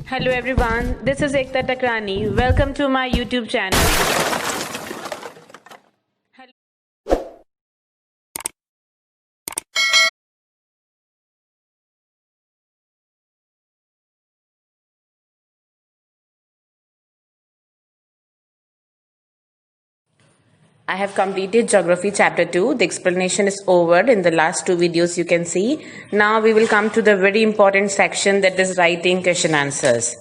Hello everyone, this is Ekta Takrani. Welcome to my YouTube channel. I have completed Geography Chapter 2. The explanation is over in the last two videos you can see. Now we will come to the very important section, that is writing question answers.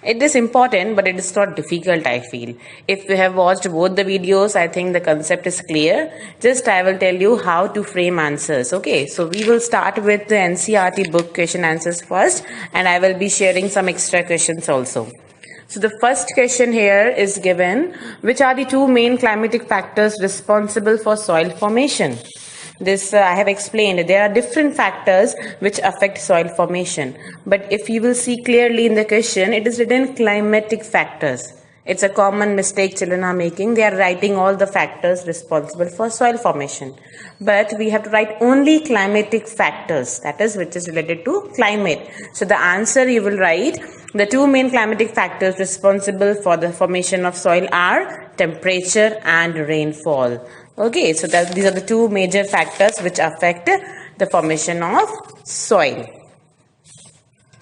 It is important, but it is not difficult, I feel. If you have watched both the videos, I think the concept is clear. Just I will tell you how to frame answers. Okay, so we will start with the NCERT book question answers first, and I will be sharing some extra questions also. So the first question here is given, which are the two main climatic factors responsible for soil formation? This I have explained. There are different factors which affect soil formation. But if you will see clearly in the question, it is written climatic factors. It's a common mistake children are making. They are writing all the factors responsible for soil formation. But we have to write only climatic factors, that is, which is related to climate. So the answer you will write, the two main climatic factors responsible for the formation of soil are temperature and rainfall. Okay, so these are the two major factors which affect the formation of soil.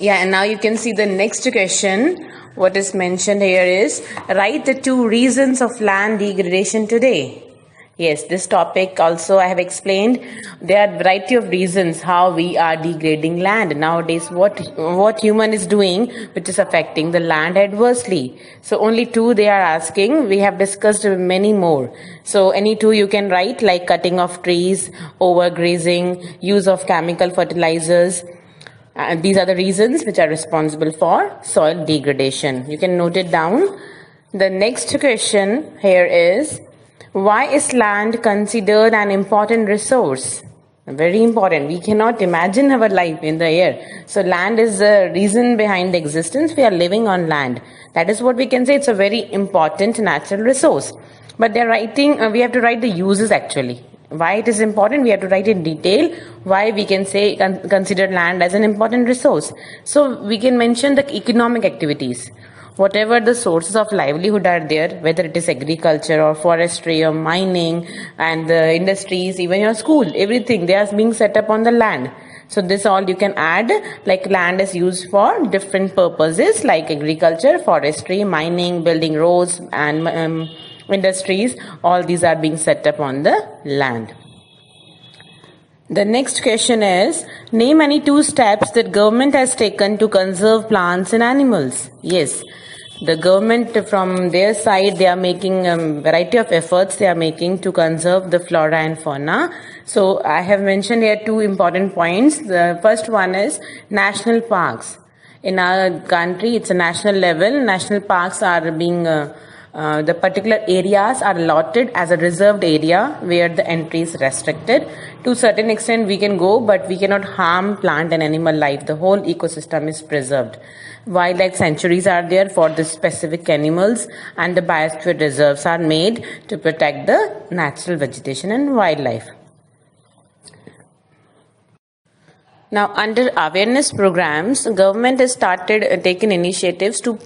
Yeah, and now you can see the next question. What is mentioned here is, write the two reasons of land degradation today. Yes, this topic also I have explained. There are a variety of reasons how we are degrading land. Nowadays, what human is doing which is affecting the land adversely. So only two they are asking. We have discussed many more. So any two you can write, like cutting of trees, overgrazing, use of chemical fertilizers. These are the reasons which are responsible for soil degradation. You can note it down. The next question here is, why is land considered an important resource? Very important. We cannot imagine our life in the air. So land is the reason behind the existence. We are living on land. That is what we can say. It's a very important natural resource. But they're writing, we have to write the uses actually. Why it is important, we have to write in detail why we can say consider land as an important resource. So we can mention the economic activities. Whatever the sources of livelihood are there, whether it is agriculture or forestry or mining and the industries, even your school, everything, they are being set up on the land. So this all you can add, like land is used for different purposes like agriculture, forestry, mining, building roads and industries. All these are being set up on the land. The next question is, name any two steps that government has taken to conserve plants and animals. Yes, the government from their side, they are making a variety of efforts they are making to conserve the flora and fauna. So I have mentioned here two important points. The first one is national parks. In our country, it's a national level. National parks are being the particular areas are allotted as a reserved area where the entry is restricted. To a certain extent we can go, but we cannot harm plant and animal life. The whole ecosystem is preserved. Wildlife sanctuaries are there for the specific animals, and the biosphere reserves are made to protect the natural vegetation and wildlife. Now, under awareness programs, government has started taking initiatives to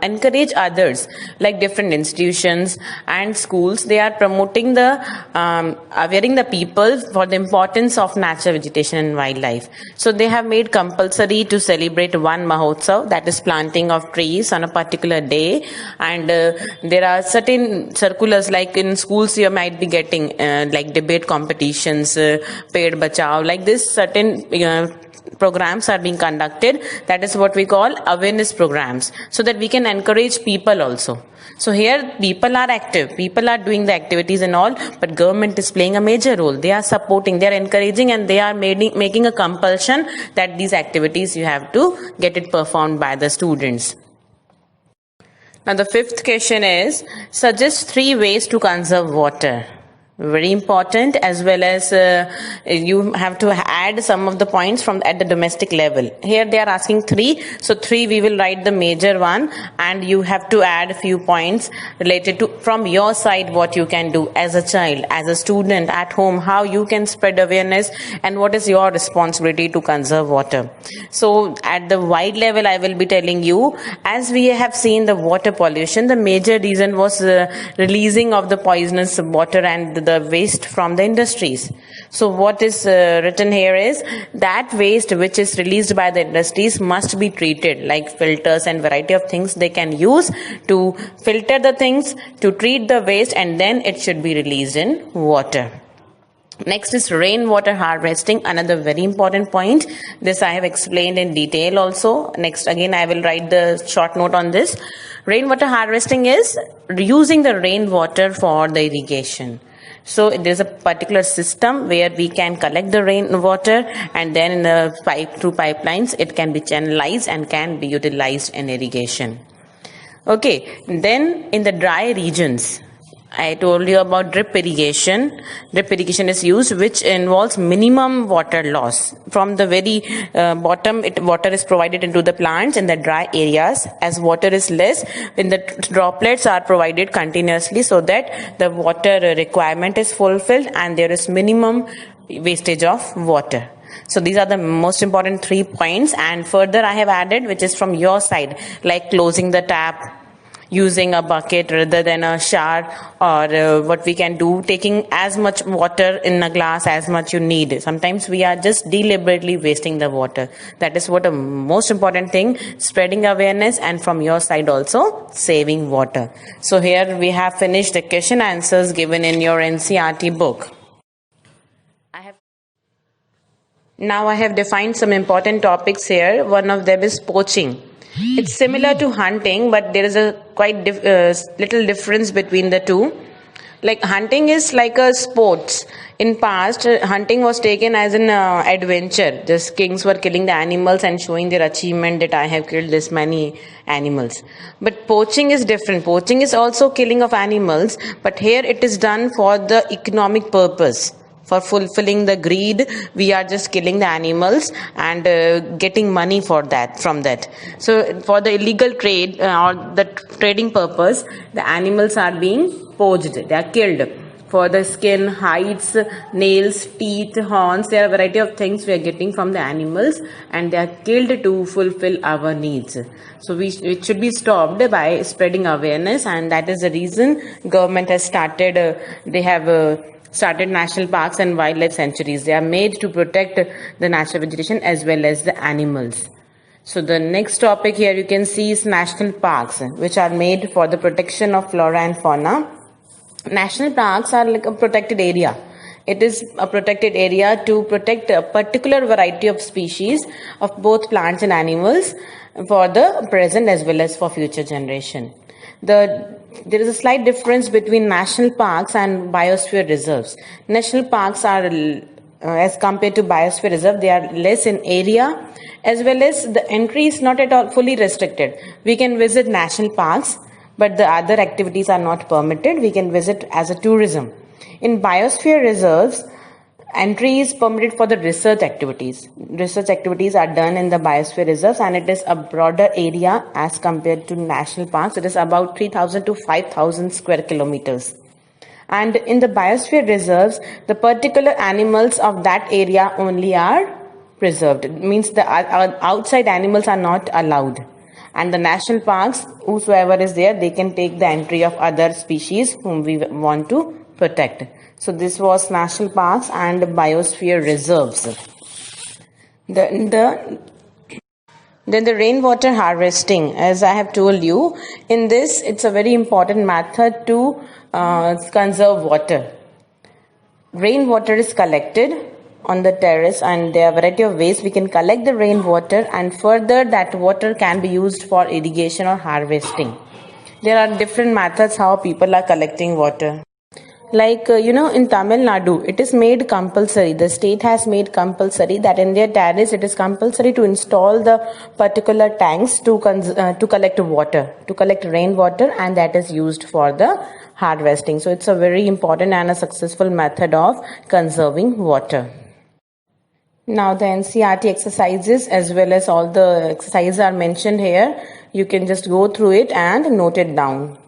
encourage others, like different institutions and schools. They are promoting the awareing the people for the importance of natural vegetation and wildlife. So they have made compulsory to celebrate one Mahotsav, that is planting of trees on a particular day. And there are certain circulars, like in schools you might be getting like debate competitions, Ped Bachao, like this certain programs are being conducted. That is what we call awareness programs, so that we can encourage people also. So here people are active, people are doing the activities and all, but government is playing a major role. They are supporting, they are encouraging, and they are making a compulsion that these activities you have to get it performed by the students. Now the fifth question is, suggest 3 ways to conserve water. Very important, as well as you have to add some of the points from at the domestic level. Here they are asking 3, so 3 we will write the major one, and you have to add a few points related to from your side what you can do as a child, as a student at home, how you can spread awareness, and what is your responsibility to conserve water. So at the wide level I will be telling you, as we have seen the water pollution, the major reason was releasing of the poisonous water and the waste from the industries. So what is written here is that waste which is released by the industries must be treated, like filters and variety of things they can use to filter the things, to treat the waste, and then it should be released in water. Next is rainwater harvesting, another very important point. This I have explained in detail also. Next, again, I will write the short note on this. Rainwater harvesting is using the rainwater for the irrigation. So there is a particular system where we can collect the rainwater, and then in the through pipelines it can be channelized and can be utilized in irrigation. Okay, then in the dry regions, I told you about drip irrigation. Drip irrigation is used, which involves minimum water loss. From the very bottom, water is provided into the plants in the dry areas. As water is less, when the droplets are provided continuously so that the water requirement is fulfilled and there is minimum wastage of water. So these are the most important 3 points, and further I have added, which is from your side, like closing the tap, using a bucket rather than a shower, or what we can do, taking as much water in a glass as much you need. Sometimes we are just deliberately wasting the water. That is what a most important thing, spreading awareness, and from your side also saving water. So here we have finished the question answers given in your NCERT book. Now I have defined some important topics here. One of them is poaching. It's similar to hunting, but there is a quite little difference between the two. Like hunting is like a sports. In past, hunting was taken as an adventure. Just kings were killing the animals and showing their achievement that I have killed this many animals. But poaching is different. Poaching is also killing of animals, but here it is done for the economic purpose. For fulfilling the greed, we are just killing the animals and getting money for that, from that. So for the illegal trade or the trading purpose, the animals are being poached, they are killed. For the skin, hides, nails, teeth, horns, there are a variety of things we are getting from the animals, and they are killed to fulfill our needs. So it should be stopped by spreading awareness, and that is the reason government has started, they have started national parks and wildlife sanctuaries. They are made to protect the natural vegetation as well as the animals. So the next topic here you can see is national parks, which are made for the protection of flora and fauna. National parks are like a protected area. It is a protected area to protect a particular variety of species of both plants and animals for the present as well as for future generation. There is a slight difference between national parks and biosphere reserves. National parks are, as compared to biosphere reserve, they are less in area, as well as the entry is not at all fully restricted. We can visit national parks, but the other activities are not permitted. We can visit as a tourism. In biosphere reserves, entry is permitted for the research activities. Research activities are done in the biosphere reserves, and it is a broader area as compared to national parks. It is about 3,000 to 5,000 square kilometers. And in the biosphere reserves, the particular animals of that area only are preserved. It means the outside animals are not allowed. And the national parks, whosoever is there, they can take the entry of other species whom we want to protect. So this was national parks and biosphere reserves. Then the rainwater harvesting, as I have told you, in this it's a very important method to conserve water. Rainwater is collected on the terrace, and there are a variety of ways we can collect the rainwater, and further that water can be used for irrigation or harvesting. There are different methods how people are collecting water. Like, in Tamil Nadu, it is made compulsory. The state has made compulsory that in their terrace it is compulsory to install the particular tanks to collect water, to collect rainwater, and that is used for the harvesting. So it's a very important and a successful method of conserving water. Now the NCERT exercises as well as all the exercises are mentioned here. You can just go through it and note it down.